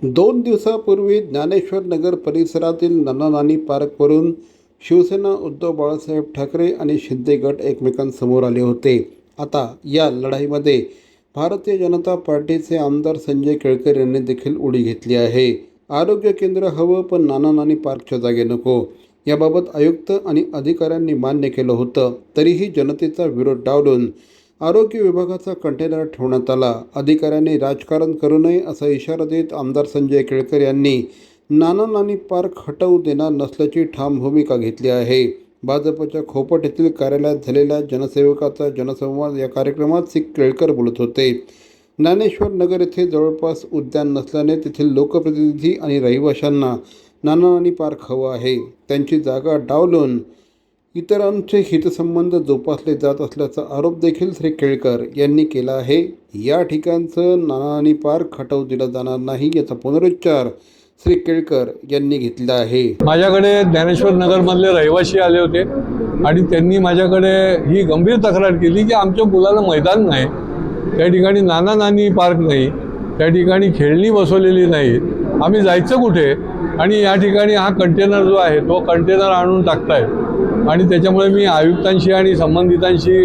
2 दिवसापूर्वी ज्ञानेश्वर नगर परिसरातील नाना नानी पार्कवरून शिवसेना, उद्धव बाळासाहेब ठाकरे आणि शिंदे गट एकमेकांसमोर आले होते. आता या लढाईमध्ये भारतीय जनता पार्टीचे आमदार संजय केळकर यांनी देखील उडी घेतली आहे. आरोग्य केंद्र हवं, पण नाना नानी पार्कच्या जागे नको, याबाबत आयुक्त आणि अधिकाऱ्यांनी मान्य केलं होतं. तरीही जनतेचा विरोध डावलून आरोग्य विभागाचा कंटेनर ठेवण्यात आला. अधिकाऱ्यांनी राजकारण करू नये असा इशारा देत आमदार संजय केळकर यांनी नाना नानी पार्क हटवू देणार नसल्याची ठाम भूमिका घेतली आहे. भाजपच्या खोपट येथील कार्यालयात झालेल्या जनसेवकाचा जनसंवाद या कार्यक्रमात श्री केळकर बोलत होते. ज्ञानेश्वर नगर येथे जवळपास उद्यान नसल्याने तेथील लोकप्रतिनिधी आणि रहिवाशांना नाना नानी पार्क हवं आहे. त्यांची जागा डावलून इतरांचे हितसंबंध जोपासले जात असल्याचा आरोप देखील श्री केळकर यांनी केला आहे. या ठिकाणचं नाना नानी पार्क हटवू दिलं जाणार नाही, याचा पुनरुच्चार श्री केळकर यांनी घेतला आहे. माझ्याकडे ज्ञानेश्वर नगरमधले रहिवासी आले होते आणि त्यांनी माझ्याकडे ही गंभीर तक्रार केली की आमच्या मुलाला मैदान नाही, त्या ठिकाणी नाना नानी पार्क नाही, त्या ठिकाणी खेळणी बसवलेली नाही, आम्ही जायचं कुठे? आणि या ठिकाणी हा कंटेनर जो आहे तो कंटेनर आणून टाकताय. आणि त्याच्यामुळे मी आयुक्तांशी आणि संबंधितांशी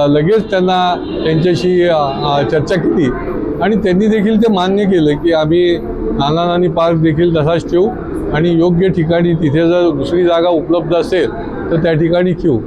लगेच त्यांच्याशी चर्चा केली आणि त्यांनी देखील ते मान्य केलं की आम्ही नाना नानी पार्क देखील तसाच ठेवू आणि योग्य ठिकाणी तिथे जर दुसरी जागा उपलब्ध असेल तर त्या ठिकाणी ठेवू.